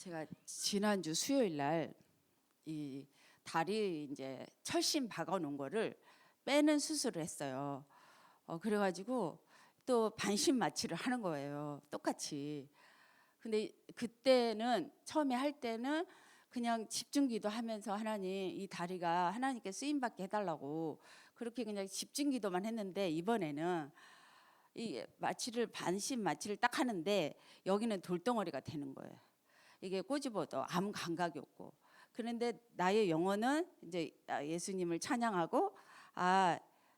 제가 지난주 수요일 날 이 다리 이제 철심 박아 놓은 거를 빼는 수술을 했어요. 그래가지고 또 반신 마취를 하는 거예요. 똑같이. 근데 그때는 처음에 할 때는 그냥 집중기도 하면서 하나님 이 다리가 하나님께 쓰임 받게 해달라고 그렇게 그냥 집중기도만 했는데, 이번에는 이 마취를 반신 마취를 딱 하는데 여기는 돌덩어리가 되는 거예요. 이게 꼬집어도 아무 감각이 없고. 그런데 나의 영혼은 이제 예수님을 찬양하고,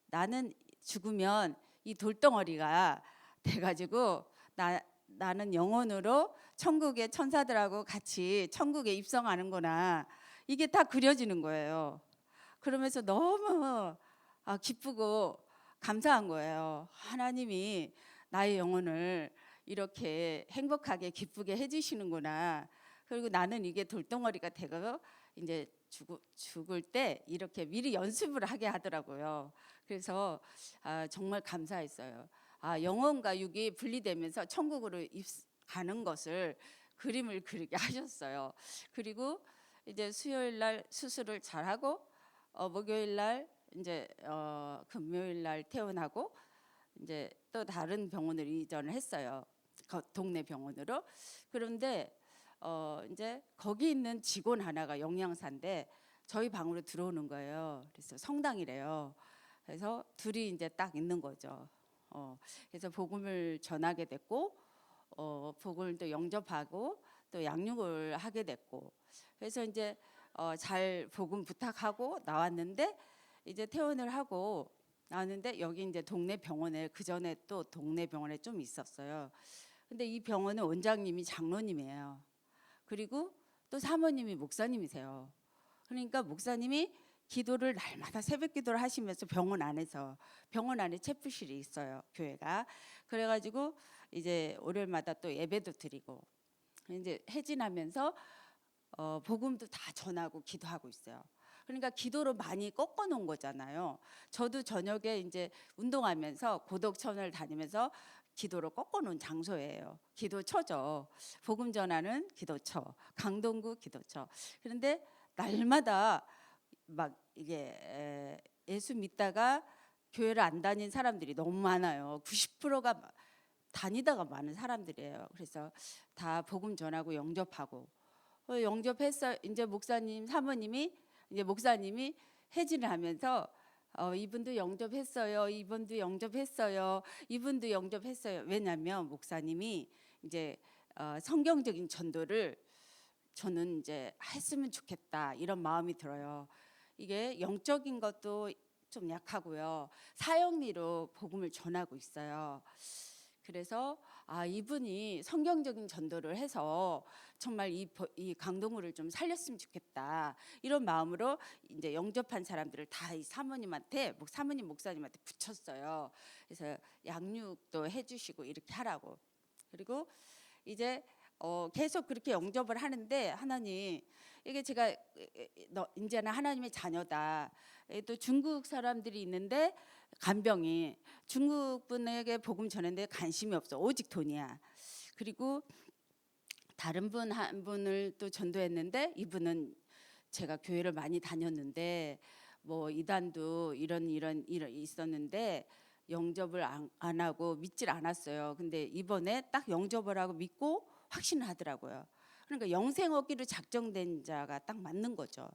나는 죽으면 이 돌덩어리가 돼가지고 나는 영혼으로 천국의 천사들하고 같이 천국에 입성하는구나, 이게 다 그려지는 거예요. 그러면서 너무 기쁘고 감사한 거예요. 하나님이 나의 영혼을 이렇게 행복하게 기쁘게 해주시는구나. 그리고 나는 이게 돌덩어리가 되고 이제 죽을 때 이렇게 미리 연습을 하게 하더라고요. 그래서 정말 감사했어요. 영혼과 육이 분리되면서 천국으로 가는 것을 그림을 그리게 하셨어요. 그리고 이제 수요일 날 수술을 잘하고 목요일 날 이제 금요일 날 퇴원하고 이제 또 다른 병원으로 이전을 했어요. 동네 병원으로. 그런데 이제 거기 있는 직원 하나가 영양사인데 저희 방으로 들어오는 거예요. 그래서 성당이래요. 그래서 둘이 이제 딱 있는 거죠. 그래서 복음을 전하게 됐고, 복음을 또 영접하고 또 양육을 하게 됐고, 그래서 이제 잘 복음 부탁하고 나왔는데, 이제 퇴원을 하고 나왔는데 여기 이제 동네 병원에, 그 전에 또 동네 병원에 좀 있었어요. 근데 이 병원은 원장님이 장로님이에요. 그리고 또 사모님이 목사님이세요. 그러니까 목사님이 기도를 날마다 새벽 기도를 하시면서 병원 안에 채플실이 있어요, 교회가. 그래가지고 이제 월요일마다 또 예배도 드리고 이제 해진하면서 복음도 다 전하고 기도하고 있어요. 그러니까 기도로 많이 꺾어 놓은 거잖아요. 저도 저녁에 이제 운동하면서 고덕천을 다니면서 기도로 꺾어 놓은 장소예요. 기도처죠. 복음 전하는 기도처, 강동구 기도처. 그런데 날마다 막 이게 예수 믿다가 교회를 안 다닌 사람들이 너무 많아요. 90%가 다니다가 많은 사람들이에요. 그래서 다 복음 전하고 영접하고 영접했어. 이제 목사님 사모님이 이제 목사님이 해진을 하면서 이분도 영접했어요. 이분도 영접했어요. 이분도 영접했어요. 왜냐하면 목사님이 이제 성경적인 전도를 저는 이제 했으면 좋겠다, 이런 마음이 들어요. 이게 영적인 것도 좀 약하고요. 사형리로 복음을 전하고 있어요. 그래서 이분이 성경적인 전도를 해서 정말 이 강동구를 좀 살렸으면 좋겠다, 이런 마음으로 이제 영접한 사람들을 다 이 사모님한테, 사모님 목사님한테 붙였어요. 그래서 양육도 해주시고 이렇게 하라고. 그리고 이제 계속 그렇게 영접을 하는데, 하나님, 이게 제가 이제는 하나님의 자녀다. 또 중국 사람들이 있는데 간병이 중국 분에게 복음 전했는데 관심이 없어. 오직 돈이야. 그리고 다른 분 한 분을 또 전도했는데, 이분은 제가 교회를 많이 다녔는데 뭐 이단도 이런 있었는데 영접을 안 하고 믿질 않았어요. 근데 이번에 딱 영접을 하고 믿고 확신을 하더라고요. 그러니까 영생 얻기로 작정된 자가 딱 맞는 거죠.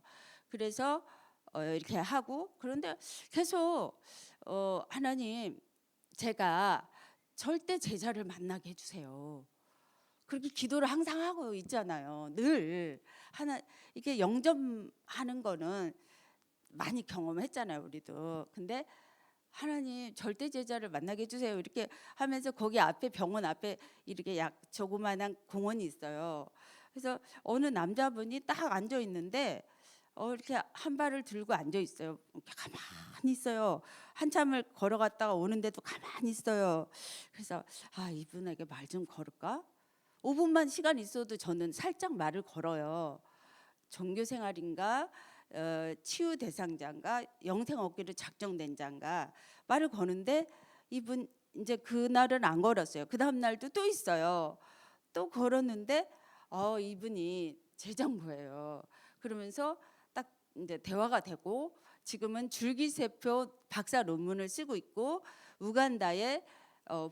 그래서 이렇게 하고, 그런데 계속 하나님, 제가 절대 제자를 만나게 해주세요. 그렇게 기도를 항상 하고 있잖아요. 늘 이게 영접하는 거는 많이 경험했잖아요, 우리도. 근데 하나님, 절대 제자를 만나게 해주세요, 이렇게 하면서 거기 앞에, 병원 앞에 이렇게 조그마한 공원이 있어요. 그래서 어느 남자분이 딱 앉아 있는데 이렇게 한 발을 들고 앉아 있어요. 이렇게 가만히 있어요. 한참을 걸어갔다가 오는데도 가만히 있어요. 그래서 이분에게 말 좀 걸을까? 5분만 시간 있어도 저는 살짝 말을 걸어요. 종교 생활인가, 치유 대상자인가, 영생 얻기로 작정된 자인가, 말을 거는데 이분 이제 그날은 안 걸었어요. 그 다음 날도 또 있어요. 또 걸었는데 이분이 재정부예요. 그러면서 딱 이제 대화가 되고 지금은 줄기세포 박사 논문을 쓰고 있고 우간다에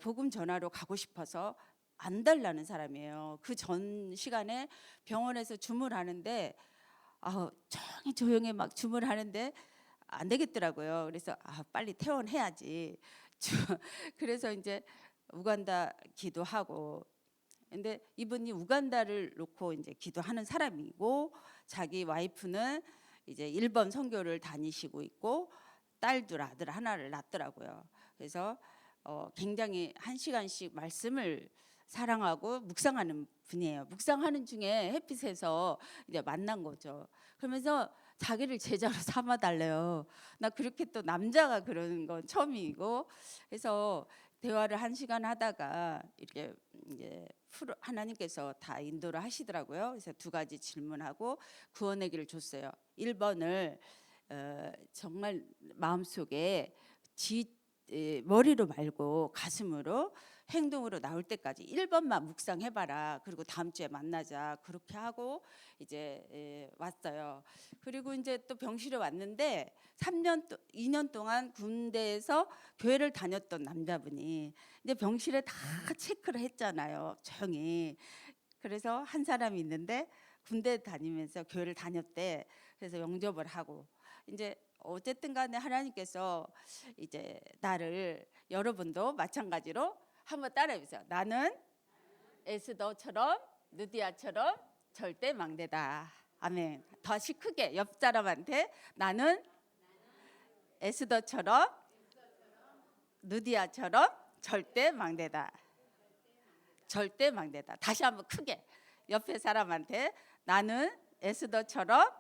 복음 전하러 가고 싶어서 안달나는 사람이에요. 그 전 시간에 병원에서 주물하는데 조용히 막 주물하는데 안 되겠더라고요. 그래서 빨리 퇴원해야지. 그래서 이제 우간다 기도하고, 근데 이분이 우간다를 놓고 이제 기도하는 사람이고 자기 와이프는 이제 일본 선교를 다니시고 있고 딸 둘 아들 하나를 낳더라고요. 그래서 굉장히 1시간씩 말씀을 사랑하고 묵상하는 분이에요. 묵상하는 중에 햇빛에서 이제 만난 거죠. 그러면서 자기를 제자로 삼아 달래요. 나 그렇게 또 남자가 그러는 건 처음이고, 그래서 대화를 1시간 하다가 이렇게 이제 하나님께서 다 인도를 하시더라고요. 그래서 2가지 질문하고 구원의 길을 줬어요. 1번을 정말 마음속에 머리로 말고 가슴으로 행동으로 나올 때까지 1번만 묵상해봐라. 그리고 다음 주에 만나자. 그렇게 하고 이제 왔어요. 그리고 이제 또 병실에 왔는데 2년 동안 군대에서 교회를 다녔던 남자분이 이제 병실에 다 체크를 했잖아요. 조용히. 그래서 한 사람이 있는데 군대 다니면서 교회를 다녔대. 그래서 영접을 하고 이제 어쨌든 간에 하나님께서 이제 나를, 여러분도 마찬가지로 한번 따라해 보세요. 나는 에스더처럼 느디아처럼 절대 망대다. 아멘. 다시 크게 옆 사람한테 나는 에스더처럼 느디아처럼 절대 망대다. 절대 망대다. 다시 한번 크게 옆에 사람한테 나는 에스더처럼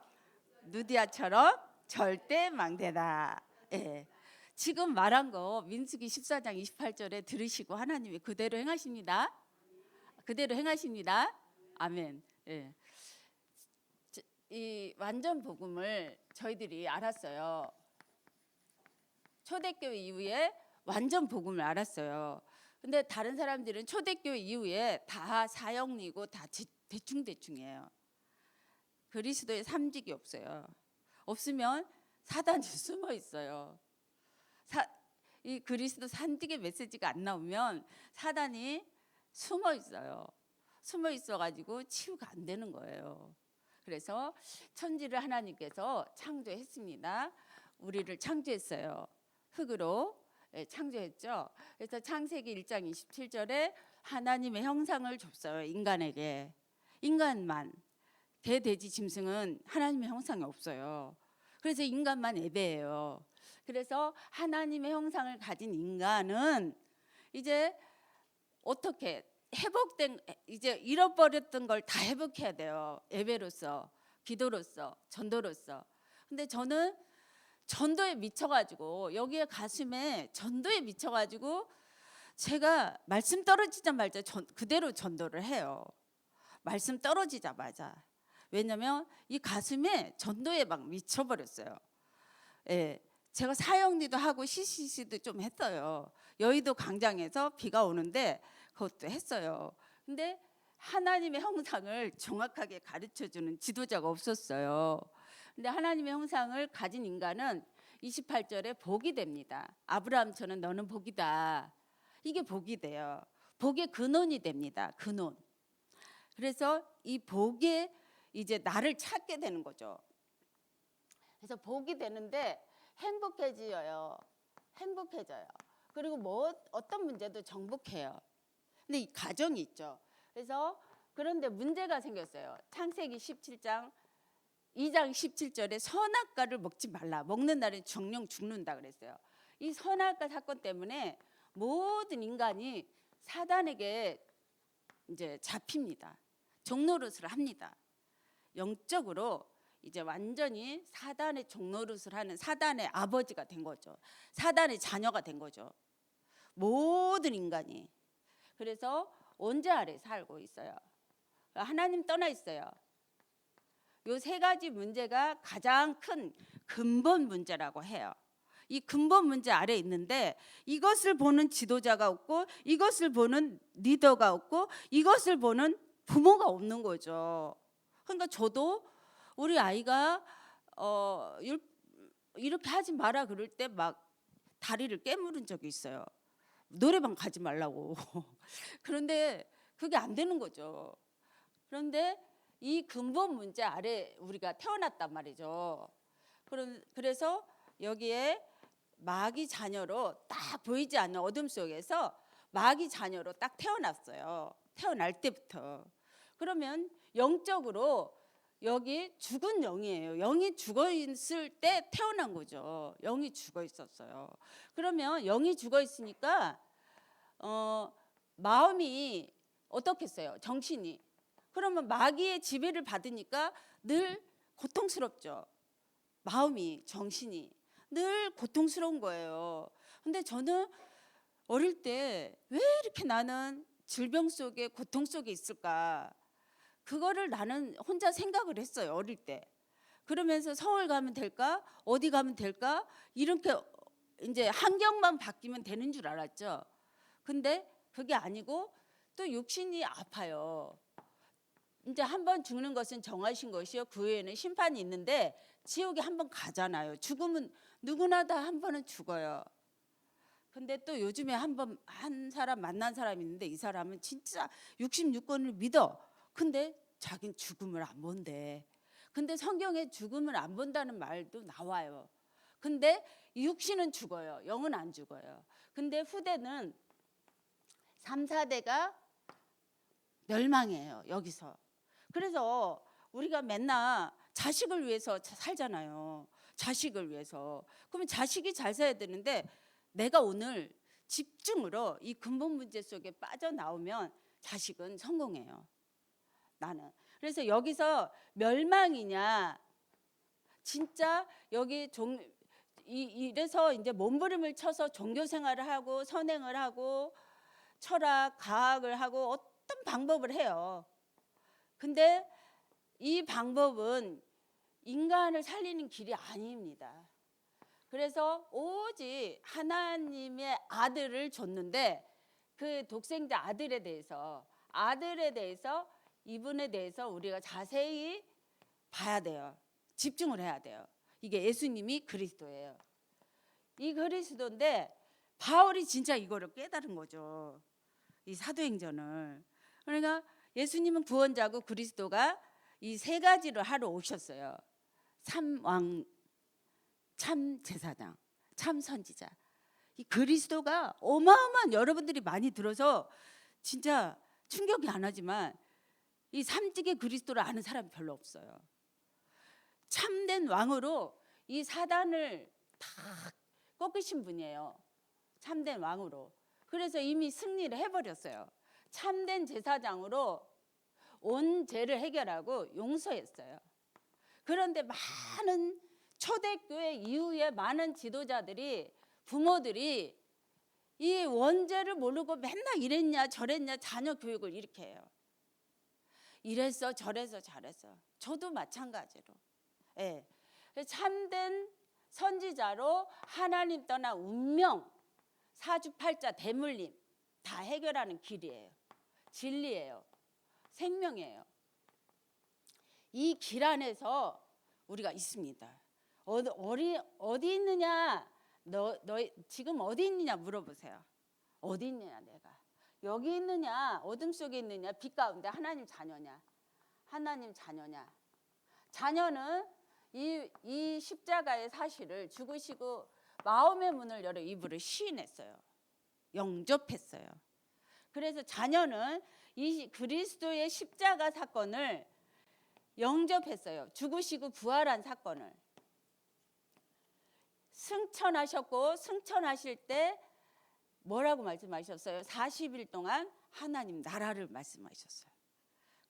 느디아처럼 절대 망대다. 예. 지금 말한 거 민수기 14장 28절에 들으시고 하나님이 그대로 행하십니다. 그대로 행하십니다. 아멘. 예. 이 완전 복음을 저희들이 알았어요. 초대교회 이후에 완전 복음을 알았어요. 근데 다른 사람들은 초대교회 이후에 다 사형리고 다 대충대충이에요. 그리스도의 삼직이 없어요. 없으면 사단이 숨어 있어요. 이 그리스도 삼직의 메시지가 안 나오면 사단이 숨어 있어요. 숨어 있어가지고 치유가 안 되는 거예요. 그래서 천지를 하나님께서 창조했습니다. 우리를 창조했어요. 흙으로 창조했죠. 그래서 창세기 1장 27절에 하나님의 형상을 줬어요. 인간에게. 인간만. 개, 돼지, 짐승은 하나님의 형상이 없어요. 그래서 인간만 예배해요. 그래서 하나님의 형상을 가진 인간은 이제 어떻게 회복된, 이제 잃어버렸던 걸 다 회복해야 돼요. 예배로서, 기도로서, 전도로서. 근데 저는 전도에 미쳐가지고, 여기에 가슴에 전도에 미쳐가지고 제가 말씀 떨어지자마자 그대로 전도를 해요. 말씀 떨어지자마자. 왜냐면 이 가슴에 전도에 막 미쳐버렸어요. 예, 제가 사형리도 하고 CCC도 좀 했어요. 여의도 광장에서 비가 오는데 그것도 했어요. 근데 하나님의 형상을 정확하게 가르쳐주는 지도자가 없었어요. 근데 하나님의 형상을 가진 인간은 28절에 복이 됩니다. 아브라함처럼 너는 복이다. 이게 복이 돼요. 복의 근원이 됩니다. 근원. 그래서 이 복에 이제 나를 찾게 되는 거죠. 그래서 복이 되는데 행복해져요. 행복해져요. 그리고 어떤 문제도 정복해요. 근데 이 과정이 있죠. 그래서 그런데 문제가 생겼어요. 창세기 17장 2장 17절에 선악과를 먹지 말라. 먹는 날에 정령 죽는다 그랬어요. 이 선악과 사건 때문에 모든 인간이 사단에게 이제 잡힙니다. 종노릇을 합니다. 영적으로 이제 완전히 사단의 종노릇을 하는 사단의 아버지가 된 거죠. 사단의 자녀가 된 거죠. 모든 인간이. 그래서 원죄 아래 살고 있어요. 하나님 떠나 있어요. 요 3가지 문제가 가장 큰 근본 문제라고 해요. 이 근본 문제 아래 있는데 이것을 보는 지도자가 없고 이것을 보는 리더가 없고 이것을 보는 부모가 없는 거죠. 그러니까 저도 우리 아이가 이렇게 하지 마라 그럴 때 막 다리를 깨물은 적이 있어요. 노래방 가지 말라고. 그런데 그게 안 되는 거죠. 그런데 이 근본 문제 아래 우리가 태어났단 말이죠. 그래서 여기에 마귀 자녀로 딱 보이지 않는 어둠 속에서 마귀 자녀로 딱 태어났어요. 태어날 때부터. 그러면 영적으로 여기 죽은 영이에요. 영이 죽어 있을 때 태어난 거죠. 영이 죽어 있었어요. 그러면 영이 죽어 있으니까 마음이 어떻겠어요? 정신이. 그러면 마귀의 지배를 받으니까 늘 고통스럽죠. 마음이, 정신이 늘 고통스러운 거예요. 근데 저는 어릴 때 왜 이렇게 나는 질병 속에 고통 속에 있을까? 그거를 나는 혼자 생각을 했어요. 어릴 때. 그러면서 서울 가면 될까? 어디 가면 될까? 이렇게 이제 환경만 바뀌면 되는 줄 알았죠. 근데 그게 아니고 또 육신이 아파요. 이제 한 번 죽는 것은 정하신 것이요. 그 후에는 심판이 있는데 지옥에 한 번 가잖아요. 죽으면 누구나 다 한 번은 죽어요. 근데 또 요즘에 한 사람 만난 사람이 있는데 이 사람은 진짜 66권을 믿어. 근데 자긴 죽음을 안 본대. 근데 성경에 죽음을 안 본다는 말도 나와요. 근데 육신은 죽어요. 영은 안 죽어요. 근데 후대는 3, 4대가 멸망해요. 여기서. 그래서 우리가 맨날 자식을 위해서 살잖아요. 자식을 위해서. 그러면 자식이 잘 살아야 되는데 내가 오늘 집중으로 이 근본 문제 속에 빠져나오면 자식은 성공해요. 나는. 그래서 여기서 멸망이냐 진짜 여기 이래서 이제 몸부림을 쳐서 종교 생활을 하고 선행을 하고 철학, 과학을 하고 어떤 방법을 해요. 근데 이 방법은 인간을 살리는 길이 아닙니다. 그래서 오직 하나님의 아들을 줬는데 그 독생자 아들에 대해서 이분에 대해서 우리가 자세히 봐야 돼요. 집중을 해야 돼요. 이게 예수님이 그리스도예요. 이 그리스도인데 바울이 진짜 이거를 깨달은 거죠. 이 사도행전을. 그러니까 예수님은 구원자고 그리스도가 이 세 가지를 하러 오셨어요. 참왕, 참 제사장, 참 선지자. 이 그리스도가 어마어마한 여러분들이 많이 들어서 진짜 충격이 안 하지만 이 삼직의 그리스도를 아는 사람이 별로 없어요. 참된 왕으로 이 사단을 다 꺾으신 분이에요. 참된 왕으로. 그래서 이미 승리를 해버렸어요. 참된 제사장으로 온 죄를 해결하고 용서했어요. 그런데 많은 초대교회 이후에 많은 지도자들이 부모들이 이 원죄를 모르고 맨날 이랬냐 저랬냐 자녀 교육을 이렇게 해요. 이래서 저래서 잘해서 저도 마찬가지로. 예. 참된 선지자로 하나님 떠나 운명 사주팔자 대물림 다 해결하는 길이에요. 진리예요. 생명이에요. 이 길 안에서 우리가 있습니다. 어디 있느냐? 너 지금 어디 있느냐 물어보세요. 어디 있느냐 내가. 여기 있느냐? 어둠 속에 있느냐? 빛 가운데 하나님 자녀냐? 하나님 자녀냐? 자녀는 이 십자가의 사실을 죽으시고 마음의 문을 열어 이불을 시인했어요. 영접했어요. 그래서 자녀는 이 그리스도의 십자가 사건을 영접했어요. 죽으시고 부활한 사건을. 승천하셨고 승천하실 때 뭐라고 말씀하셨어요? 40일 동안 하나님 나라를 말씀하셨어요.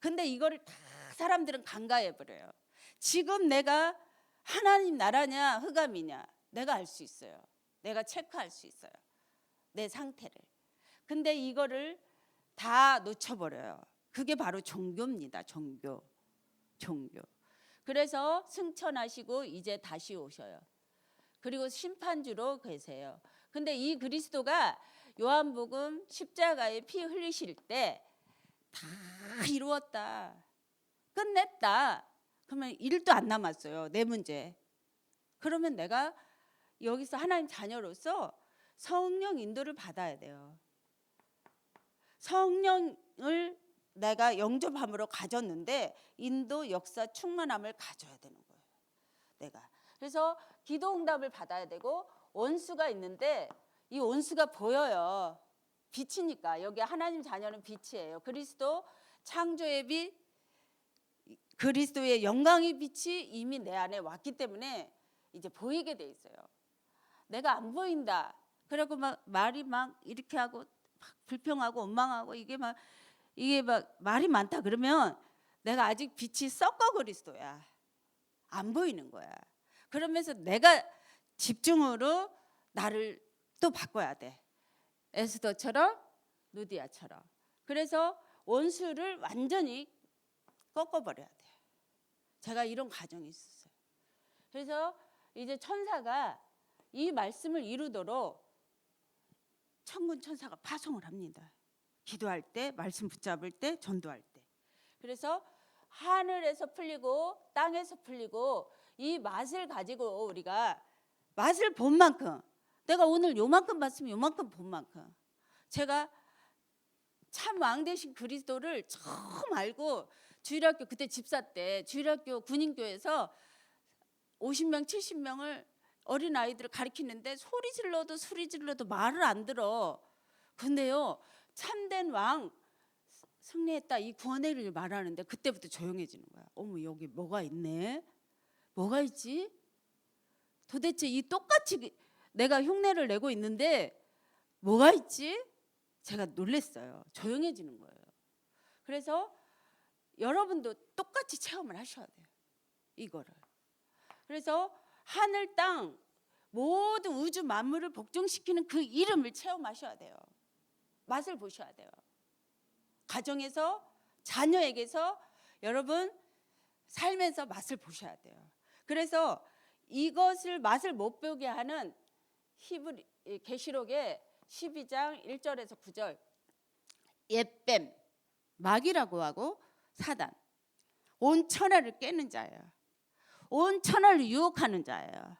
근데 이거를 다 사람들은 간과해버려요. 지금 내가 하나님 나라냐 흑암이냐 내가 알 수 있어요. 내가 체크할 수 있어요. 내 상태를. 근데 이거를 다 놓쳐버려요. 그게 바로 종교입니다. 종교. 그래서 승천하시고 이제 다시 오셔요. 그리고 심판주로 계세요. 근데 이 그리스도가 요한복음 십자가에 피 흘리실 때 다 이루었다, 끝냈다, 그러면 일도 안 남았어요. 내 문제. 그러면 내가 여기서 하나님 자녀로서 성령 인도를 받아야 돼요. 성령을 내가 영접함으로 가졌는데 인도, 역사, 충만함을 가져야 되는 거예요. 내가. 그래서 기도 응답을 받아야 되고, 원수가 있는데 이 원수가 보여요. 빛이니까. 여기 하나님 자녀는 빛이에요. 그리스도 창조의 빛, 그리스도의 영광의 빛이 이미 내 안에 왔기 때문에 이제 보이게 돼 있어요. 내가 안 보인다. 그리고 막 말이 막 이렇게 하고 막 불평하고 원망하고 이게 막 말이 많다 그러면 내가 아직 빛이 썩어 그리스도야. 안 보이는 거야. 그러면서 내가 집중으로 나를 또 바꿔야 돼. 에스더처럼, 누디아처럼. 그래서 원수를 완전히 꺾어버려야 돼요. 제가 이런 과정이 있었어요. 그래서 이제 천사가 이 말씀을 이루도록 천군 천사가 파송을 합니다. 기도할 때, 말씀 붙잡을 때, 전도할 때. 그래서 하늘에서 풀리고 땅에서 풀리고 이 맛을 가지고 우리가 맛을 본 만큼, 내가 오늘 요만큼 봤으면 요만큼 본 만큼, 제가 참 왕 되신 그리스도를 처음 알고, 주일학교 그때 집사 때 주일학교 군인교회에서 50명 70명을 어린 아이들을 가르치는데 소리 질러도 말을 안 들어. 근데요, 참된 왕 승리했다, 이 구원의 일을 말하는데 그때부터 조용해지는 거야. 어머, 여기 뭐가 있네? 뭐가 있지? 도대체 이 똑같이 내가 흉내를 내고 있는데 뭐가 있지? 제가 놀랬어요. 조용해지는 거예요. 그래서 여러분도 똑같이 체험을 하셔야 돼요. 이거를. 그래서 하늘 땅 모든 우주 만물을 복종시키는 그 이름을 체험하셔야 돼요. 맛을 보셔야 돼요. 가정에서, 자녀에게서 여러분 삶에서 맛을 보셔야 돼요. 그래서 이것을 맛을 못 보게 하는 히브리 계시록의 12장 1절에서 9절, 옛뱀, 마귀라고 하고 사단, 온 천하를 깨는 자예요. 온 천하를 유혹하는 자예요.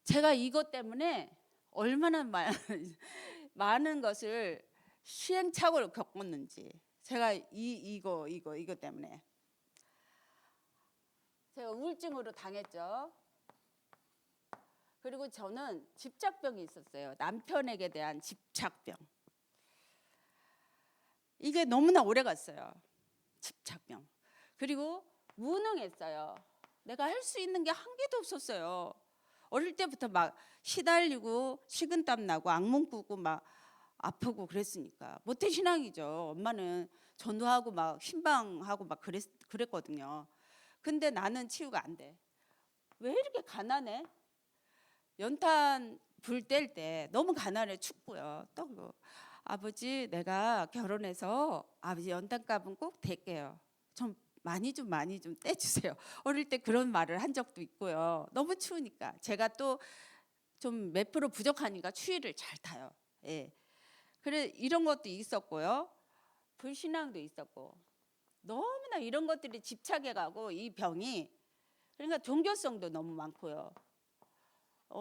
제가 이것 때문에 얼마나 많은 것을 시행착오를 겪었는지, 제가 이거 때문에 제가 우울증으로 당했죠. 그리고 저는 집착병이 있었어요. 남편에게 대한 집착병. 이게 너무나 오래 갔어요. 집착병. 그리고 무능했어요. 내가 할 수 있는 게 한 개도 없었어요. 어릴 때부터 막 시달리고 식은땀 나고 악몽 꾸고 막 아프고 그랬으니까 모태신앙이죠. 엄마는 전도하고 막 신방하고 막 그랬거든요. 근데 나는 치유가 안 돼. 왜 이렇게 가난해? 연탄 불 뗄 때 너무 가난해. 춥고요. 또 아버지, 내가 결혼해서 아버지 연탄값은 꼭 댈게요. 좀 많이 좀 떼주세요. 어릴 때 그런 말을 한 적도 있고요. 너무 추우니까. 제가 또 좀 몇 프로 부족하니까 추위를 잘 타요. 예. 그래, 이런 것도 있었고요. 불신앙도 있었고, 너무나 이런 것들이 집착해가고 이 병이, 그러니까 종교성도 너무 많고요.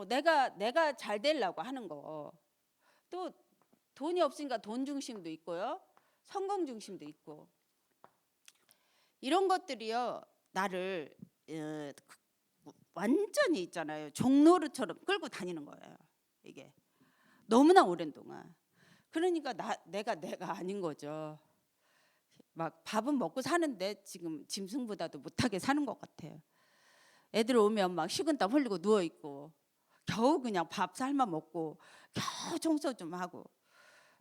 내가 잘 되려고 하는 거, 또 돈이 없으니까 돈 중심도 있고요, 성공 중심도 있고, 이런 것들이요 나를 완전히 있잖아요, 종노릇처럼 끌고 다니는 거예요. 이게 너무나 오랜 동안. 그러니까 내가 아닌 거죠. 막 밥은 먹고 사는데 지금 짐승보다도 못하게 사는 것 같아요. 애들 오면 막 식은땀 흘리고 누워 있고, 겨우 그냥 밥 삶아 먹고, 겨우 청소 좀 하고,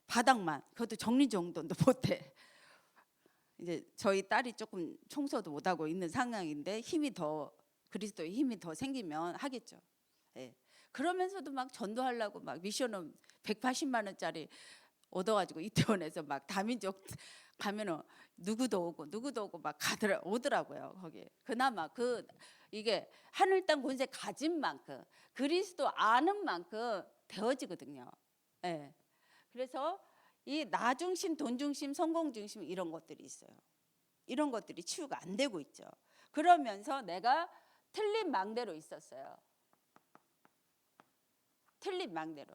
바닥만, 그것도 정리정돈도 못해. 이제 저희 딸이 조금 청소도 못하고 있는 상황인데, 그리스도의 힘이 더 생기면 하겠죠. 예. 그러면서도 막 전도하려고 막 미션은 180만 원짜리 얻어가지고 이태원에서 막 다민족 가면은 누구도 오고 막 오더라고요. 거기 그나마 이게 하늘 땅 권세 가진 만큼, 그리스도 아는 만큼 되어지거든요. 예. 그래서 이 나 중심, 돈 중심, 성공 중심 이런 것들이 있어요. 이런 것들이 치유가 안 되고 있죠. 그러면서 내가 틀린 망대로 있었어요. 틀린 망대로.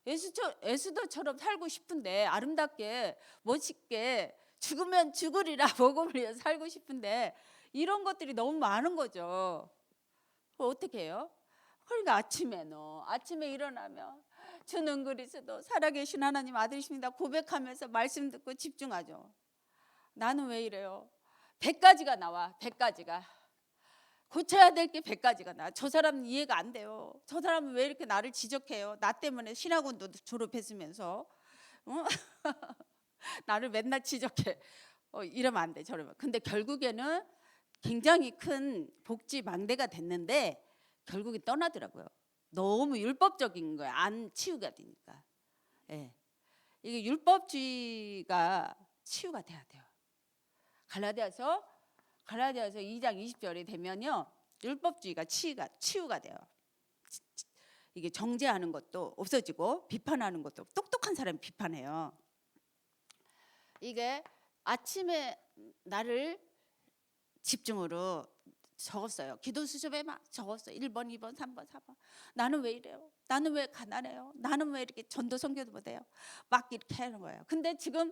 에스더처럼 살고 싶은데, 아름답게 멋있게 죽으면 죽으리라 복음을 위해 살고 싶은데 이런 것들이 너무 많은 거죠. 어떻게 해요? 그러니까 아침에 일어나면 주는 그리스도 살아계신 하나님 아들이십니다 고백하면서 말씀 듣고 집중하죠. 나는 왜 이래요? 100가지가 나와. 100가지가 고쳐야 될 게 100가지가 나와. 저 사람은 이해가 안 돼요. 저 사람은 왜 이렇게 나를 지적해요? 나 때문에 신학원도 졸업했으면서 나를 맨날 지적해. 이러면 안 돼. 저러면. 근데 결국에는 굉장히 큰 복지 망대가 됐는데 결국에 떠나더라고요. 너무 율법적인 거예요. 안 치유가 되니까. 예. 이게 율법주의가 치유가 돼야 돼요. 갈라디아서 2장 20절이 되면요, 율법주의가 치유가 돼요. 이게 정죄하는 것도 없어지고 비판하는 것도, 똑똑한 사람이 비판해요. 이게 아침에 나를 집중으로 적었어요. 기도 수첩에 막 적었어요. 1번, 2번, 3번, 4번. 나는 왜 이래요? 나는 왜 가난해요? 나는 왜 이렇게 전도 선교도 못해요? 막 이렇게 하는 거예요. 근데 지금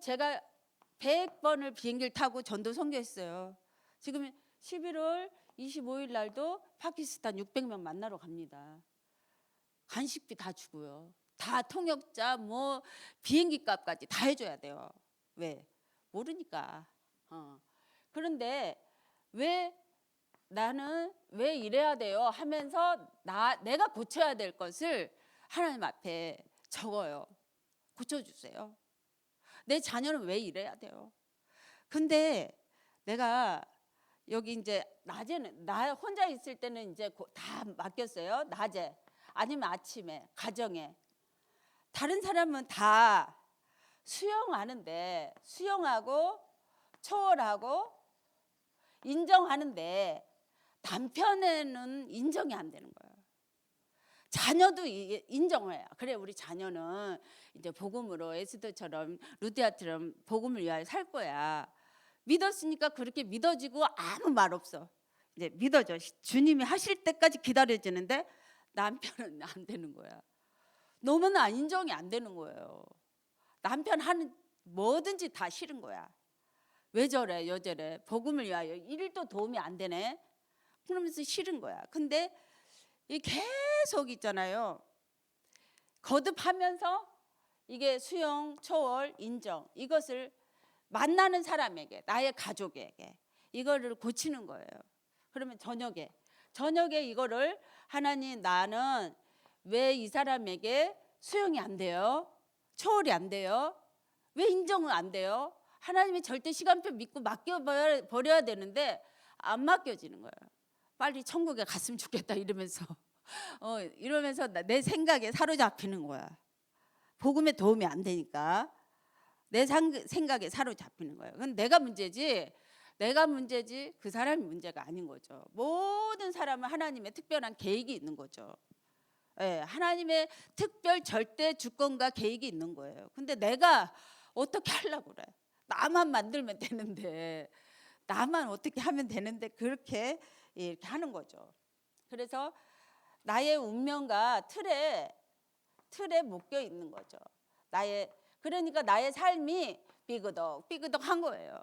제가 100번을 비행기를 타고 전도 선교했어요. 지금 11월 25일 날도 파키스탄 600명 만나러 갑니다. 간식비 다 주고요. 다 통역자 뭐 비행기 값까지 다 해줘야 돼요. 왜? 모르니까. 그런데 왜 나는 왜 이래야 돼요 하면서 내가 고쳐야 될 것을 하나님 앞에 적어요. 고쳐주세요. 내 자녀는 왜 이래야 돼요? 근데 내가 여기 이제 낮에는, 나 혼자 있을 때는 이제 다 맡겼어요. 낮에 아니면 아침에 가정에. 다른 사람은 다 수용하는데, 수용하고 초월하고 인정하는데 남편에는 인정이 안 되는 거예요. 자녀도 인정해요. 그래, 우리 자녀는 이제 복음으로 에스더처럼 루디아처럼 복음을 위하여 살 거야. 믿었으니까 그렇게 믿어지고 아무 말 없어. 이제 믿어져. 주님이 하실 때까지 기다려지는데 남편은 안 되는 거야. 너무나 인정이 안 되는 거예요. 남편 하는 뭐든지 다 싫은 거야. 왜 저래 여저래, 복음을 위하여 1도 도움이 안 되네, 그러면서 싫은 거야. 근데 이 계속 있잖아요. 거듭하면서 이게 수용, 초월, 인정, 이것을 만나는 사람에게, 나의 가족에게 이거를 고치는 거예요. 그러면 저녁에 이거를, 하나님, 나는 왜 이 사람에게 수용이 안 돼요? 초월이 안 돼요? 왜 인정은 안 돼요? 하나님이 절대 시간표 믿고 맡겨버려야 되는데 안 맡겨지는 거예요. 빨리 천국에 갔으면 좋겠다 이러면서 내 생각에 사로잡히는 거야. 복음에 도움이 안 되니까 내 생각에 사로잡히는 거예요. 그건 내가 문제지 그 사람이 문제가 아닌 거죠. 모든 사람은 하나님의 특별한 계획이 있는 거죠. 예, 하나님의 특별 절대 주권과 계획이 있는 거예요. 근데 내가 어떻게 하려고 그래? 나만 만들면 되는데, 나만 어떻게 하면 되는데 그렇게 이렇게 하는 거죠. 그래서 나의 운명과 틀에 묶여 있는 거죠. 그러니까 나의 삶이 삐그덕한 거예요.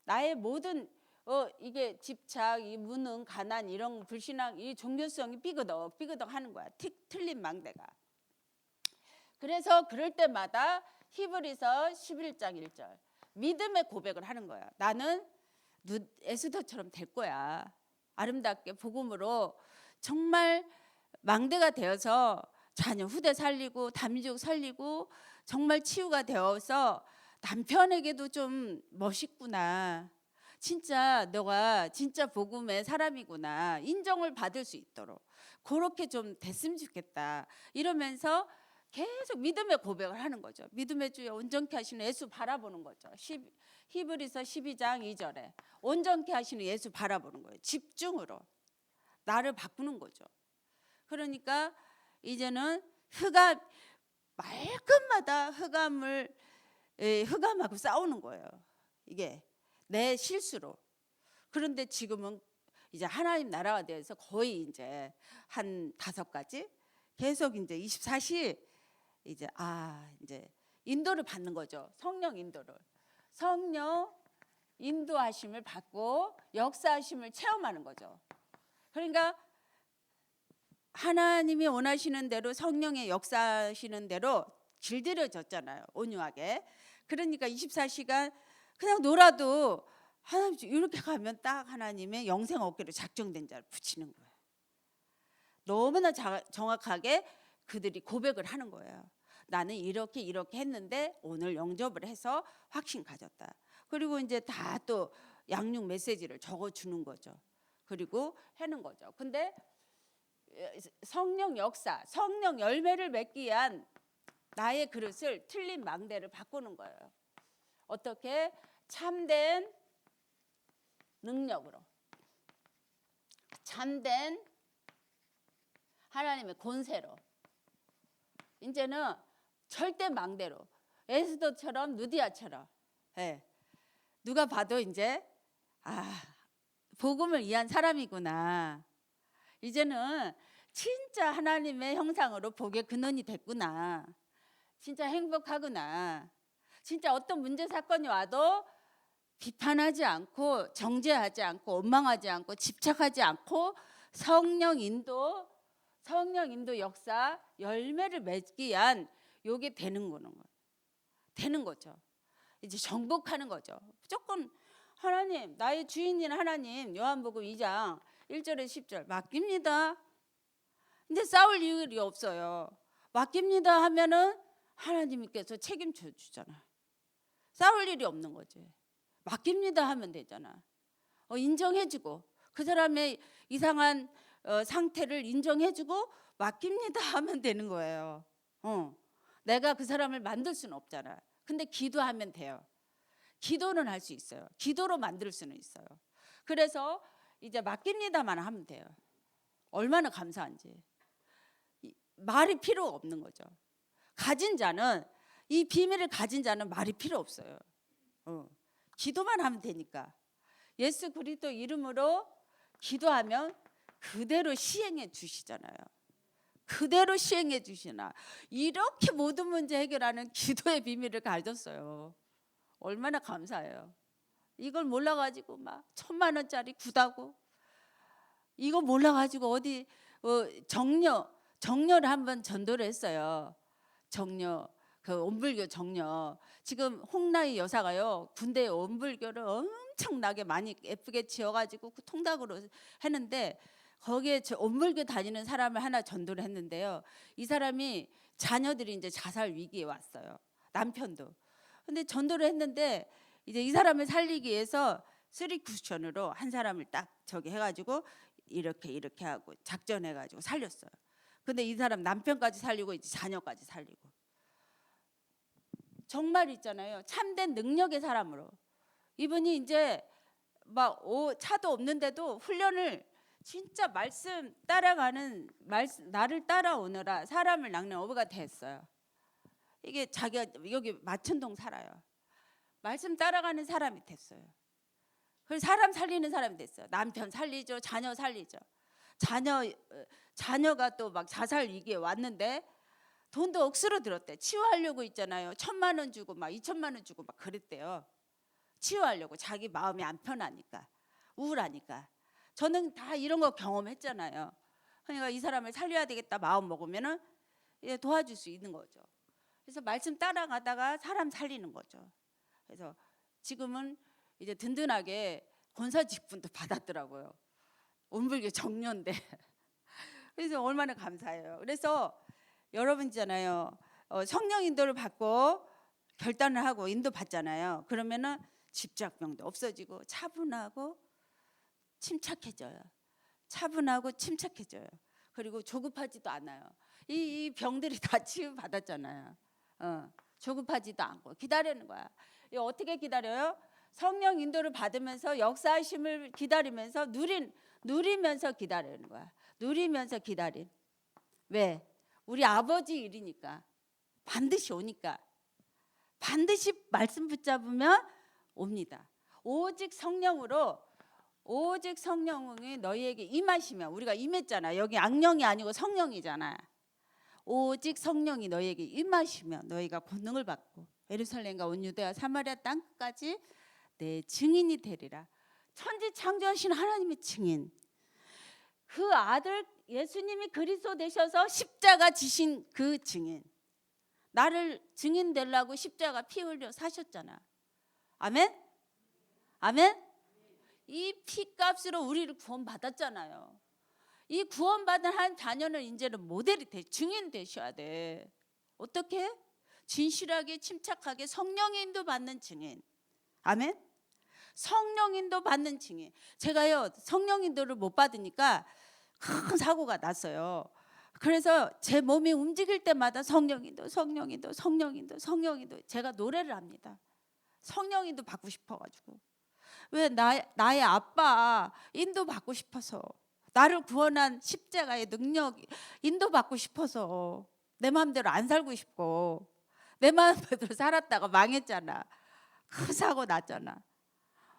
나의 모든 이게 집착, 이 무능, 가난, 이런 불신앙, 이 종교성이 삐그덕 하는 거야. 틀린 망대가. 그래서 그럴 때마다 히브리서 11장 1절 믿음의 고백을 하는 거야. 나는 에스더처럼 될 거야. 아름답게 복음으로 정말 망대가 되어서 자녀 후대 살리고 담족 살리고 정말 치유가 되어서 남편에게도 좀 멋있구나, 진짜 너가 진짜 복음의 사람이구나 인정을 받을 수 있도록 그렇게 좀 됐으면 좋겠다 이러면서 계속 믿음의 고백을 하는 거죠. 믿음의 주에 온전케 하시는 예수 바라보는 거죠. 히브리서 12장 2절에 온전케 하시는 예수 바라보는 거예요. 집중으로 나를 바꾸는 거죠. 그러니까 이제는 말끝마다 흑암하고 싸우는 거예요. 이게 내 실수로. 그런데 지금은 이제 하나님 나라가 돼서 거의 이제 한 5가지 계속 이제 24시 이제 이제 인도를 받는 거죠. 성령 인도를. 성령 인도하심을 받고 역사하심을 체험하는 거죠. 그러니까 하나님이 원하시는 대로 성령의 역사하시는 대로 길들여졌잖아요. 온유하게. 그러니까 24시간 그냥 놀아도 하나님 이렇게 가면 딱 하나님의 영생 어깨로 작정된 자를 붙이는 거예요. 너무나 정확하게 그들이 고백을 하는 거예요. 나는 이렇게 했는데 오늘 영접을 해서 확신 가졌다. 그리고 이제 다 또 양육 메시지를 적어주는 거죠. 그리고 하는 거죠. 근데 성령 역사, 성령 열매를 맺기 위한 나의 그릇을 틀린 망대를 바꾸는 거예요. 어떻게? 참된 능력으로, 참된 하나님의 권세로, 이제는 절대 망대로, 에스더처럼 누디아처럼, 누가 봐도 이제 복음을 이해한 사람이구나. 이제는 진짜 하나님의 형상으로 복의 근원이 됐구나. 진짜 행복하구나. 진짜 어떤 문제 사건이 와도 비판하지 않고 정죄하지 않고 원망하지 않고 집착하지 않고 성령 인도 역사 열매를 맺기 위한 요게 되는 거죠. 이제 정복하는 거죠. 무조건 하나님, 나의 주인인 하나님, 요한복음 2장 1절에 10절 맡깁니다. 근데 싸울 일이 없어요. 맡깁니다 하면은 하나님께서 책임져 주잖아. 싸울 일이 없는 거지. 맡깁니다 하면 되잖아. 인정해주고 그 사람의 이상한 상태를 인정해주고 맡깁니다 하면 되는 거예요. 내가 그 사람을 만들 수는 없잖아. 근데 기도하면 돼요. 기도는 할 수 있어요. 기도로 만들 수는 있어요. 그래서 이제 맡깁니다만 하면 돼요. 얼마나 감사한지. 말이 필요 없는 거죠. 가진 자는, 이 비밀을 가진 자는 말이 필요 없어요. 기도만 하면 되니까. 예수 그리스도 이름으로 기도하면 그대로 시행해 주시잖아요. 그대로 시행해 주시나. 이렇게 모든 문제 해결하는 기도의 비밀을 가졌어요. 얼마나 감사해요. 이걸 몰라가지고 막 1,000만 원짜리 구다고, 이거 몰라가지고 어디 정려를 한번 전도를 했어요. 정려, 그 온불교 정려. 지금 홍라희 여사가요 군대에 온불교를 엄청나게 많이 예쁘게 지어가지고 그 통닭으로 했는데, 거기에 온불교 다니는 사람을 하나 전도를 했는데요. 이 사람이 자녀들이 이제 자살 위기에 왔어요. 남편도. 근데 전도를 했는데 이제 이 사람을 살리기 위해서 3쿠션으로 한 사람을 딱 저기 해가지고 이렇게 하고 작전해가지고 살렸어요. 근데 이 사람 남편까지 살리고 이제 자녀까지 살리고. 정말 있잖아요. 참된 능력의 사람으로. 이분이 이제 막 차도 없는데도 훈련을 진짜 말씀 따라가는, 나를 따라오느라 사람을 낚는 어부가 됐어요. 이게 자기가 여기 마천동 살아요. 말씀 따라가는 사람이 됐어요. 그래서 사람 살리는 사람이 됐어요. 남편 살리죠. 자녀 살리죠. 자녀가 또 막 자살 위기에 왔는데 돈도 억수로 들었대. 치유하려고 있잖아요. 1,000만 원 주고 막 2,000만 원 주고 막 그랬대요. 치유하려고. 자기 마음이 안 편하니까, 우울하니까. 저는 다 이런 거 경험했잖아요. 그러니까 이 사람을 살려야 되겠다 마음 먹으면은 도와줄 수 있는 거죠. 그래서 말씀 따라가다가 사람 살리는 거죠. 그래서 지금은 이제 든든하게 권사 직분도 받았더라고요. 온불교 정려인데. 그래서 얼마나 감사해요. 그래서 여러분 있잖아요. 성령 인도를 받고 결단을 하고 인도 받잖아요. 그러면은 집착병도 없어지고 차분하고 침착해져요. 차분하고 침착해져요. 그리고 조급하지도 않아요. 이 병들이 다 치유 받았잖아요. 조급하지도 않고 기다리는 거야. 이 어떻게 기다려요? 성령 인도를 받으면서 역사하심을 기다리면서 누리면서 기다리는 거야. 누리면서 기다린. 왜? 우리 아버지 일이니까. 반드시 오니까. 반드시 말씀 붙잡으면 옵니다. 오직 성령으로, 오직 성령이 너희에게 임하시면, 우리가 임했잖아. 여기 악령이 아니고 성령이잖아. 오직 성령이 너희에게 임하시면 너희가 권능을 받고 예루살렘과 온 유대와 사마리아 땅까지 내 증인이 되리라. 천지 창조하신 하나님의 증인, 그 아들 예수님이 그리스도 되셔서 십자가 지신 그 증인, 나를 증인 되려고 십자가 피 흘려 사셨잖아. 아멘? 아멘? 이 피값으로 우리를 구원받았잖아요. 이 구원받은 한 자녀는 이제는 모델이 돼, 증인 되셔야 돼. 어떻게? 진실하게 침착하게 성령 인도 받는 증인. 아멘? 성령 인도 받는 증인. 제가요 성령 인도를 못 받으니까 큰 사고가 났어요. 그래서 제 몸이 움직일 때마다 성령 인도, 성령 인도, 성령 인도, 성령 인도. 제가 노래를 합니다. 성령 인도 받고 싶어가지고. 왜? 나의 아빠 인도 받고 싶어서, 나를 구원한 십자가의 능력 인도 받고 싶어서. 내 마음대로 안 살고 싶고, 내 마음대로 살았다가 망했잖아. 큰 사고 났잖아.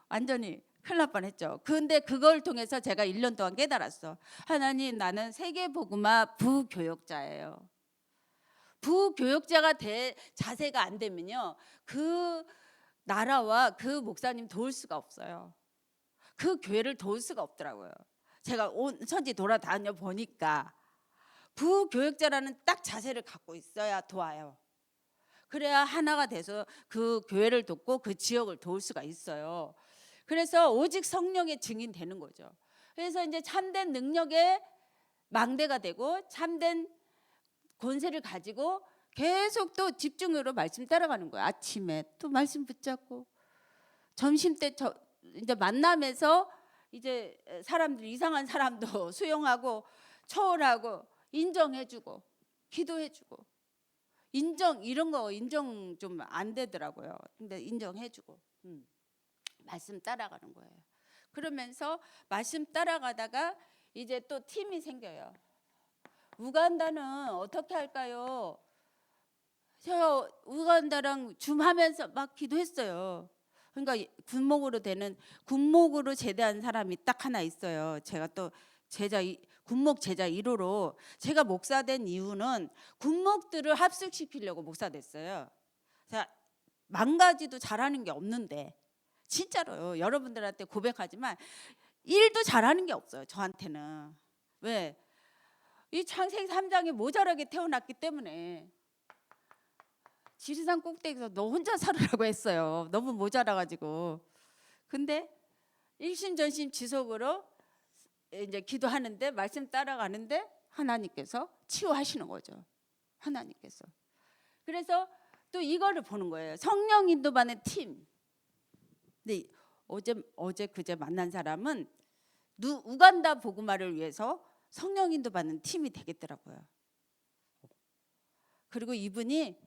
완전히 큰일 날 뻔했죠. 근데 그걸 통해서 제가 1년 동안 깨달았어. 하나님, 나는 세계복음화 부교역자예요. 부교역자가 될 자세가 안 되면요, 그 나라와 그 목사님 도울 수가 없어요. 그 교회를 도울 수가 없더라고요. 제가 온 천지 돌아다녀 보니까 부교역자라는 딱 자세를 갖고 있어야 도와요. 그래야 하나가 돼서 그 교회를 돕고 그 지역을 도울 수가 있어요. 그래서 오직 성령의 증인 되는 거죠. 그래서 이제 참된 능력의 망대가 되고 참된 권세를 가지고 계속 또 집중으로 말씀 따라가는 거예요. 아침에 또 말씀 붙잡고, 점심 때 이제 만나면서 이제 사람들, 이상한 사람도 수용하고 초월하고 인정해주고 기도해주고. 인정, 이런 거 인정 좀 안 되더라고요. 근데 인정해주고 말씀 따라가는 거예요. 그러면서 말씀 따라가다가 이제 또 팀이 생겨요. 우간다는 어떻게 할까요? 제가 우간다랑 줌하면서 막 기도했어요. 그러니까 군목으로 제대한 사람이 딱 하나 있어요. 제가 또 군목 제자 1호로 제가 목사 된 이유는 군목들을 합숙시키려고 목사 됐어요. 제가 망가지도 잘하는 게 없는데, 진짜로요. 여러분들한테 고백하지만 일도 잘하는 게 없어요. 저한테는. 왜? 이 창세기 3장에 모자라게 태어났기 때문에. 지리산 꼭대기에서 너 혼자 살으라고 했어요. 너무 모자라가지고. 근데 일심전심 지속으로 이제 기도하는데, 말씀 따라가는데 하나님께서 치유하시는 거죠. 하나님께서. 그래서 또 이거를 보는 거예요. 성령 인도받는 팀. 근데 어제 그제 만난 사람은 우간다 복음화를 위해서 성령 인도받는 팀이 되겠더라고요. 그리고 이분이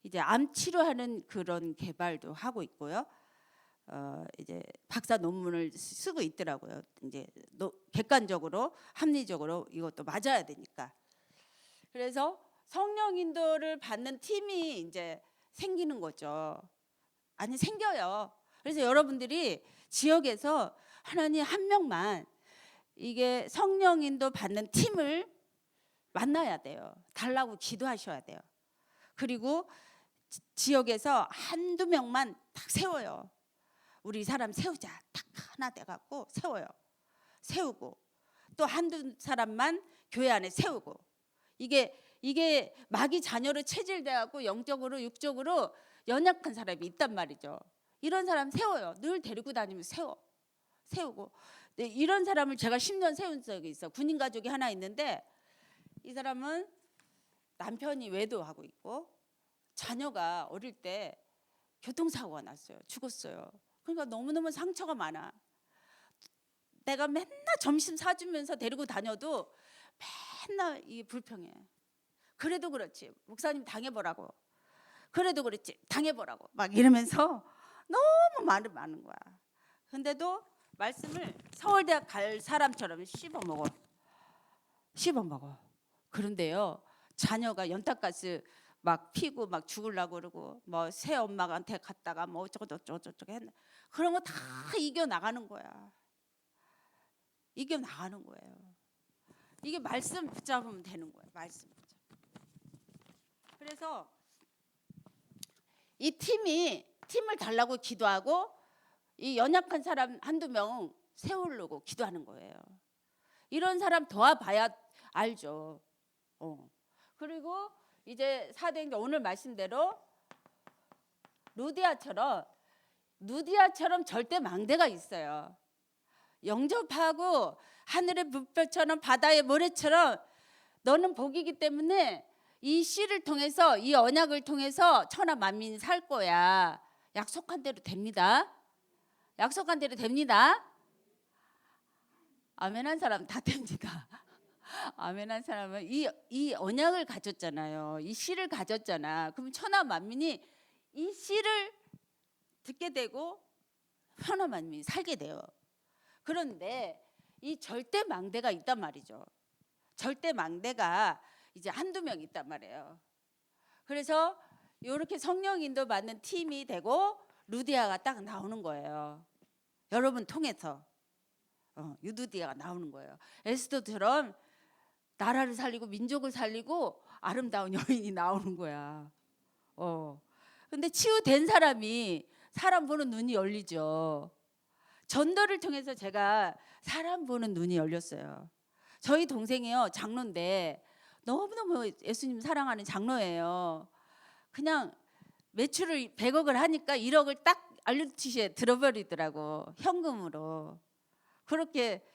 이제 암 치료하는 그런 개발도 하고 있고요. 이제 박사 논문을 쓰고 있더라고요. 이제 객관적으로, 합리적으로 이것도 맞아야 되니까. 그래서 성령 인도를 받는 팀이 이제 생기는 거죠. 아니, 생겨요. 그래서 여러분들이 지역에서 하나님 한 명만 이게 성령 인도 받는 팀을 만나야 돼요. 달라고 기도하셔야 돼요. 그리고 지역에서 한두 명만 딱 세워요. 우리 이 사람 세우자. 딱 하나 돼갖고 세워요. 세우고 또 한두 사람만 교회 안에 세우고. 이게 마귀 자녀로 체질돼갖고 영적으로 육적으로 연약한 사람이 있단 말이죠. 이런 사람 세워요. 늘 데리고 다니면서 세우고. 이런 사람을 제가 10년 세운 적이 있어. 군인 가족이 하나 있는데, 이 사람은 남편이 외도하고 있고 자녀가 어릴 때 교통사고가 났어요. 죽었어요. 그러니까 너무너무 상처가 많아. 내가 맨날 점심 사주면서 데리고 다녀도 맨날 이 불평해. 그래도 그렇지, 목사님 당해보라고. 그래도 그렇지, 당해보라고. 막 이러면서 너무 말이 많은 거야. 근데도 말씀을 서울대학 갈 사람처럼 씹어 먹어. 그런데요, 자녀가 연탄가스 막 피고 막 죽으려고 그러고 뭐 새 엄마한테 갔다가 뭐 어쩌고 했나 그런 거 다 이겨 나가는 거야. 이겨 나가는 거예요. 이게 말씀 붙잡으면 되는 거예요. 말씀 붙잡. 그래서 이 팀을 달라고 기도하고 이 연약한 사람 한두 명 세우려고 기도하는 거예요. 이런 사람 도와봐야 알죠. 그리고 이제 사도행전 오늘 말씀대로 루디아처럼 절대 망대가 있어요. 영접하고 하늘의 불볕처럼 바다의 모래처럼 너는 복이기 때문에 이 씨를 통해서 이 언약을 통해서 천하 만민이 살 거야. 약속한 대로 됩니다. 약속한 대로 됩니다. 아멘한 사람 다 됩니다. 아멘한 사람은 이 언약을 가졌잖아요. 이 씨를 가졌잖아. 그럼 천하 만민이 이 씨를 듣게 되고 천하 만민이 살게 돼요. 그런데 이 절대 망대가 있단 말이죠. 절대 망대가 이제 한두 명 있단 말이에요. 그래서 이렇게 성령 인도 받는 팀이 되고 루디아가 딱 나오는 거예요. 여러분 통해서 루디아가 나오는 거예요. 에스더처럼 나라를 살리고 민족을 살리고 아름다운 여인이 나오는 거야. 근데 치유된 사람이 사람 보는 눈이 열리죠. 전도를 통해서 제가 사람 보는 눈이 열렸어요. 저희 동생이요 장로인데 너무너무 예수님 사랑하는 장로예요. 그냥 매출을 100억을 하니까 1억을 딱 알루티시에 들어버리더라고. 현금으로. 그렇게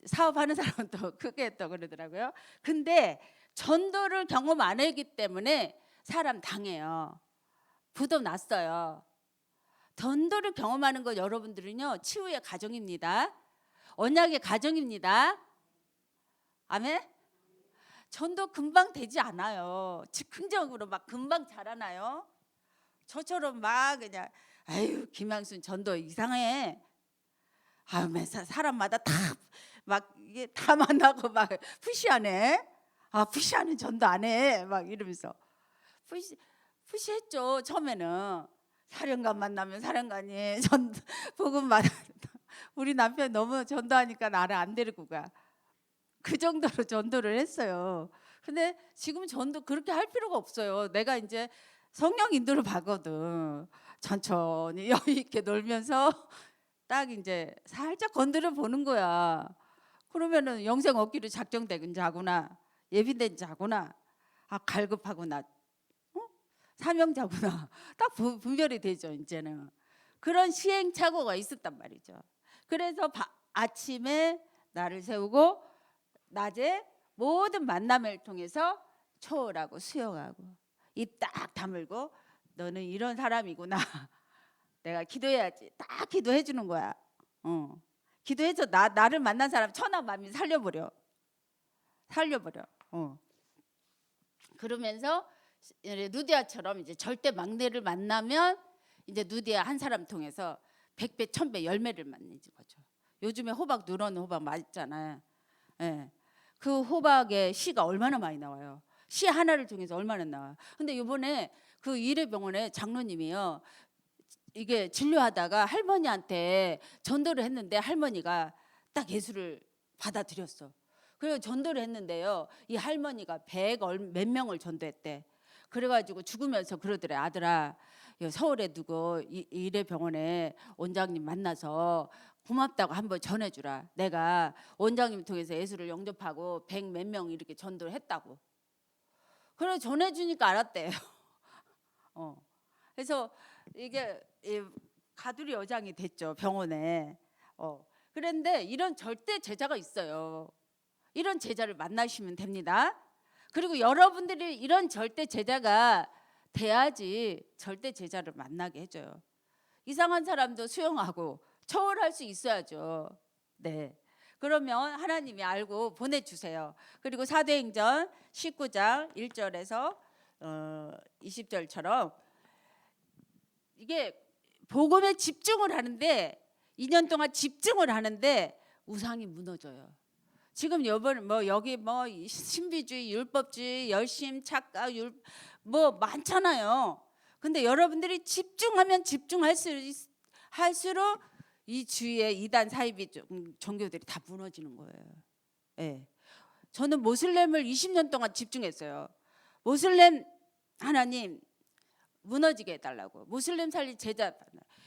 사업하는 사람은 또 크게 또 그러더라고요. 근데 전도를 경험 안 했기 때문에 사람 당해요. 부도 났어요. 전도를 경험하는 거 여러분들은요 치유의 가정입니다. 언약의 가정입니다. 아멘. 전도 금방 되지 않아요. 즉흥적으로 막 금방 자라나요. 저처럼 막 그냥 아유 김양순 전도 이상해. 사람마다 다 막 이게 다 만나고 막 푸시하네. 푸시하는 전도 안 해. 막 이러면서 푸시했죠. 처음에는 사령관 만나면 사령관이 복음 받아. 우리 남편 너무 전도하니까 나를 안 데리고 가. 그 정도로 전도를 했어요. 근데 지금 전도 그렇게 할 필요가 없어요. 내가 이제 성령 인도를 받거든. 천천히 여유 있게 놀면서 딱 이제 살짝 건드려 보는 거야. 그러면은 영생 얻기로 작정된 자구나, 예비된 자구나, 갈급하구나, 사명자구나 딱 분별이 되죠. 이제는 그런 시행착오가 있었단 말이죠. 그래서 아침에 나를 세우고 낮에 모든 만남을 통해서 초월하고 수용하고 입 딱 다물고 너는 이런 사람이구나. 내가 기도해야지. 딱 기도해 주는 거야. 기도해서 나를 만난 사람 천하 만민 살려버려. 그러면서 누디아처럼 이제 절대 막내를 만나면 이제 누디아 한 사람 통해서 100배, 1000배 열매를 맞는 거죠. 요즘에 호박 누런 호박 맛있잖아요. 예. 그 호박의 씨가 얼마나 많이 나와요. 씨 하나를 통해서 얼마나 나와요. 근데 이번에 그 이래병원에 장로님이요. 이게 진료하다가 할머니한테 전도를 했는데 할머니가 딱 예수를 받아들였어. 그리고 전도를 했는데요. 이 할머니가 100 몇 명을 전도했대. 그래가지고 죽으면서 그러더래. 아들아, 서울에 두고 이래병원에 원장님 만나서 고맙다고 한번 전해주라. 내가 원장님 통해서 예수를 영접하고 100 몇 명 이렇게 전도를 했다고. 그래 전해주니까 알았대요. 그래서 이게 가두리 여장이 됐죠 병원에. 그런데 이런 절대 제자가 있어요. 이런 제자를 만나시면 됩니다. 그리고 여러분들이 이런 절대 제자가 돼야지 절대 제자를 만나게 해줘요. 이상한 사람도 수용하고 초월할 수 있어야죠. 네. 그러면 하나님이 알고 보내주세요. 그리고 사도행전 19장 1절에서 20절처럼 이게 복음에 집중을 하는데 2년 동안 집중을 하는데 우상이 무너져요. 지금 여기 신비주의, 율법주의, 열심, 착각, 뭐 많잖아요. 근데 여러분들이 집중하면 할수록 이 주위에 이단 사이비 종교들이 다 무너지는 거예요. 예. 저는 모슬렘을 20년 동안 집중했어요. 모슬렘 하나님 무너지게 해달라고. 모슬렘 살릴 제자.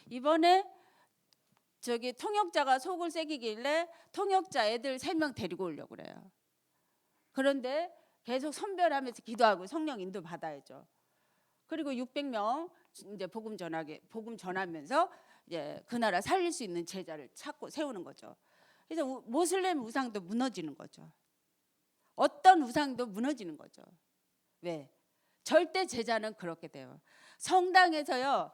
이번에 저기 통역자가 속을 새기길래 통역자 애들 3명 데리고 오려고 그래요. 그런데 계속 선별하면서 기도하고 성령 인도 받아야죠. 그리고 600명 이제 복음 전하면서 이제 그 나라 살릴 수 있는 제자를 찾고 세우는 거죠. 그래서 모슬렘 우상도 무너지는 거죠. 어떤 우상도 무너지는 거죠. 왜? 절대 제자는 그렇게 돼요. 성당에서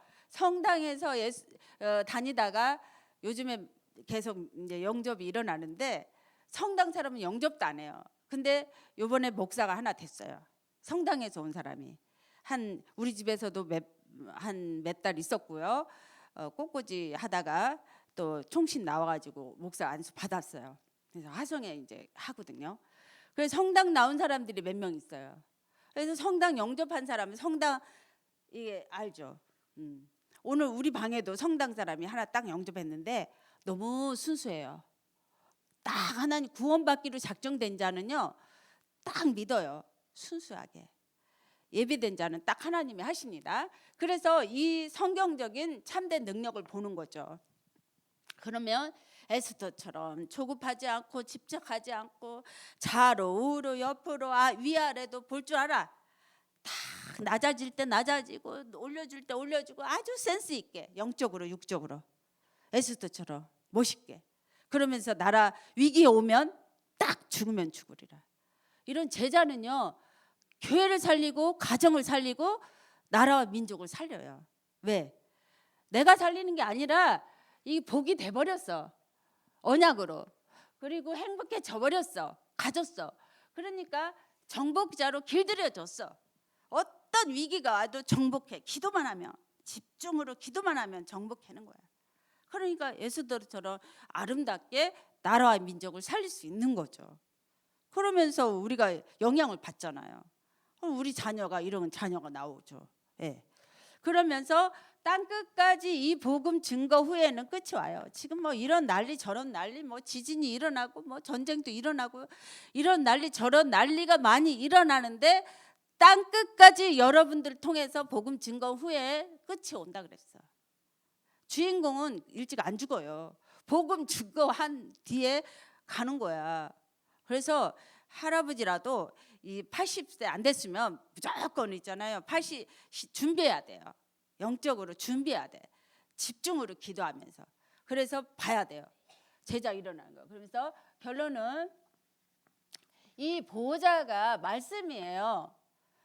다니다가 요즘에 계속 이제 영접이 일어나는데 성당 사람은 영접도 안 해요. 근데 요번에 목사가 하나 됐어요. 성당에서 온 사람이 우리 집에서도 한 몇 달 있었고요. 꽃꽂이 하다가 또 총신 나와가지고 목사 안수 받았어요. 그래서 화성에 이제 하거든요. 그래서 성당 나온 사람들이 몇 명 있어요. 그래서 성당 영접한 사람은 성당 이게 알죠. 오늘 우리 방에도 성당 사람이 하나 딱 영접했는데 너무 순수해요. 딱 하나님 구원받기로 작정된 자는요 딱 믿어요. 순수하게 예비된 자는 딱 하나님이 하십니다. 그래서 이 성경적인 참된 능력을 보는 거죠. 그러면 에스더처럼 조급하지 않고 집착하지 않고 좌로 우로 옆으로 위아래도 볼 줄 알아. 다 낮아질 때 낮아지고 올려줄 때 올려주고 아주 센스 있게 영적으로 육적으로 에스더처럼 멋있게 그러면서 나라 위기에 오면 딱 죽으면 죽으리라. 이런 제자는요 교회를 살리고 가정을 살리고 나라와 민족을 살려요. 왜? 내가 살리는 게 아니라 이 복이 돼버렸어. 언약으로. 그리고 행복해져 버렸어. 가졌어. 그러니까 정복자로 길들여졌어. 어떤 위기가 와도 정복해. 기도만 하면 집중으로 기도만 하면 정복하는 거야. 그러니까 에스더처럼 아름답게 나라와 민족을 살릴 수 있는 거죠. 그러면서 우리가 영향을 받잖아요. 그럼 우리 자녀가 이런 자녀가 나오죠. 예. 그러면서 땅 끝까지 이 복음 증거 후에는 끝이 와요. 지금 뭐 이런 난리 저런 난리 뭐 지진이 일어나고 뭐 전쟁도 일어나고 이런 난리 저런 난리가 많이 일어나는데 땅 끝까지 여러분들 통해서 복음 증거 후에 끝이 온다 그랬어. 주인공은 일찍 안 죽어요. 복음 증거한 뒤에 가는 거야. 그래서 할아버지라도 이 80세 안 됐으면 무조건 있잖아요. 80 준비해야 돼요. 영적으로 준비해야 돼. 집중으로 기도하면서. 그래서 봐야 돼요. 제자 일어나는 거. 그러면서 결론은 이 보호자가 말씀이에요.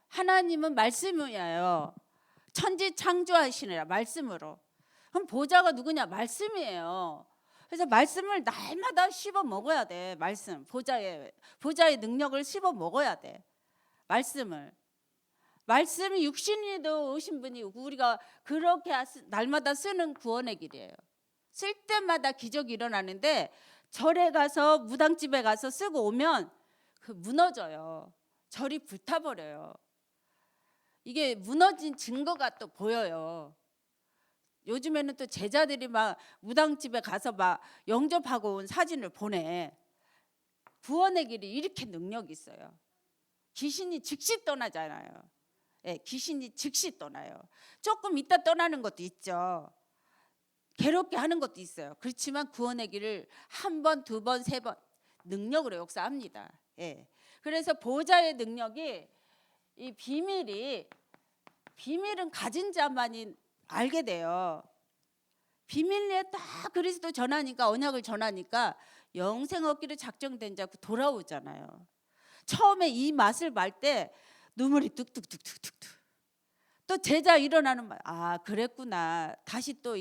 하나님은 말씀이에요. 천지 창조하시느라 말씀으로. 그럼 보호자가 누구냐? 말씀이에요. 그래서 말씀을 날마다 씹어 먹어야 돼. 말씀 보좌의 능력을 씹어 먹어야 돼. 말씀이 육신이도 오신 분이 우리가 그렇게 날마다 쓰는 구원의 길이에요. 쓸 때마다 기적이 일어나는데 절에 가서 무당집에 가서 쓰고 오면 그 무너져요. 절이 불타버려요. 이게 무너진 증거가 또 보여요. 요즘에는 또 제자들이 막 무당집에 가서 막 영접하고 온 사진을 보내. 구원의 길이 이렇게 능력이 있어요. 귀신이 즉시 떠나잖아요. 예, 귀신이 즉시 떠나요. 조금 있다 떠나는 것도 있죠. 괴롭게 하는 것도 있어요. 그렇지만 구원의 길을 한 번, 두 번, 세 번 능력으로 역사합니다. 예. 그래서 보호자의 능력이 이 비밀은 가진 자만이 알게 돼요. 비밀리에 딱 그리스도 전하니까 언약을 전하니까 영생 얻기로 작정된 자 돌아오잖아요. 처음에 이 맛을 말 때 눈물이 뚝뚝뚝뚝뚝뚝. 또 제자 일어나는 말. 그랬구나. 다시 또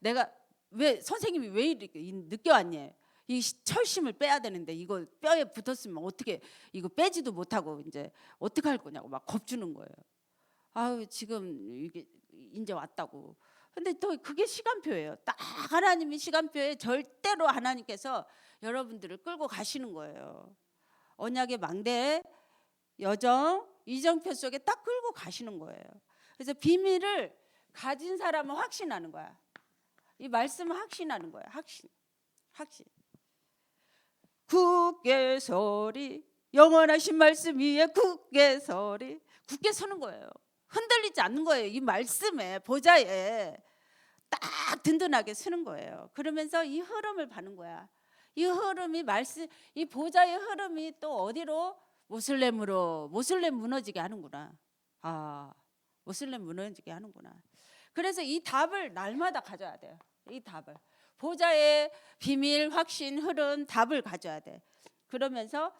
내가 왜 선생님이 왜 이렇게 늦게 왔냐. 이 철심을 빼야 되는데 이거 뼈에 붙었으면 어떻게 이거 빼지도 못하고 이제 어떻게 할 거냐고 막 겁주는 거예요. 지금 이게 이제 왔다고. 근데 또 그게 시간표예요. 딱 하나님이 시간표에 절대로 하나님께서 여러분들을 끌고 가시는 거예요. 언약의 망대에 여정, 이정표 속에 딱 끌고 가시는 거예요. 그래서 비밀을 가진 사람은 확신하는 거야. 이 말씀은 확신하는 거야. 확신. 굳게 서리, 영원하신 말씀 위에 굳게 서리. 굳게 서는 거예요. 흔들리지 않는 거예요. 이 말씀에, 보좌에 딱 든든하게 서는 거예요. 그러면서 이 흐름을 받는 거야. 이 흐름이 말씀, 이 보좌의 흐름이 또 어디로? 모슬렘으로. 모슬렘 무너지게 하는구나. 모슬렘 무너지게 하는구나. 그래서 이 답을 날마다 가져야 돼요. 이 답을. 보좌의 비밀, 확신, 흐름, 답을 가져야 돼. 그러면서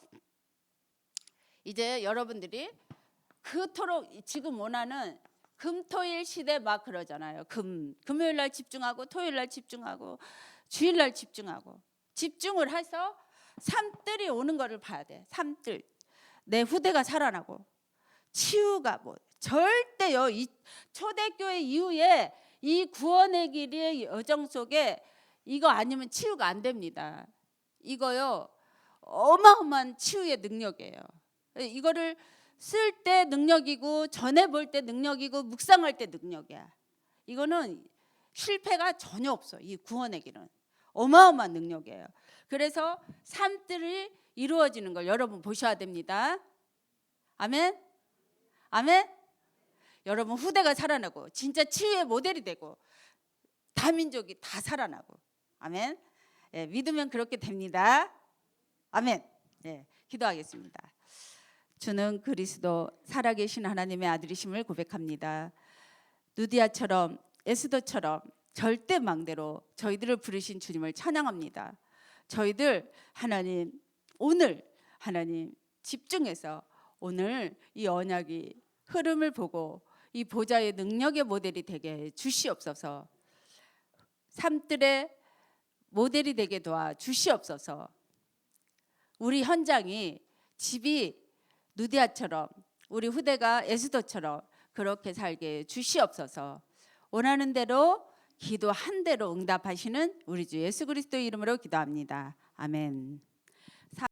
이제 여러분들이 그토록 지금 원하는 금토일 시대 막 그러잖아요. 금요일 날 집중하고, 토요일 날 집중하고, 주일 날 집중하고, 집중을 해서 산들이 오는 거를 봐야 돼. 산들. 내 후대가 살아나고, 치유가 절대요. 이 초대교회 이후에 이 구원의 길의 여정 속에 이거 아니면 치유가 안 됩니다. 이거요, 어마어마한 치유의 능력이에요. 이거를 쓸 때 능력이고, 전해 볼 때 능력이고, 묵상할 때 능력이야. 이거는 실패가 전혀 없어. 이 구원의 길은 어마어마한 능력이에요. 그래서 삶들이 이루어지는 걸 여러분 보셔야 됩니다. 아멘. 아멘. 여러분 후대가 살아나고, 진짜 치유의 모델이 되고, 다민족이 다 살아나고. 아멘. 예, 믿으면 그렇게 됩니다. 아멘. 예, 기도하겠습니다. 주는 그리스도 살아계신 하나님의 아들이심을 고백합니다. 누디아처럼, 에스더처럼 절대 망대로 저희들을 부르신 주님을 찬양합니다. 저희들 하나님, 오늘 하나님 집중해서 오늘 이 언약이 흐름을 보고 이 보좌의 능력의 모델이 되게 주시옵소서. 삶들의 모델이 되게 도와 주시옵소서. 우리 현장이, 집이 누디아처럼, 우리 후대가 에스더처럼 그렇게 살게 주시옵소서. 원하는 대로, 기도한 대로 응답하시는 우리 주 예수 그리스도 이름으로 기도합니다. 아멘.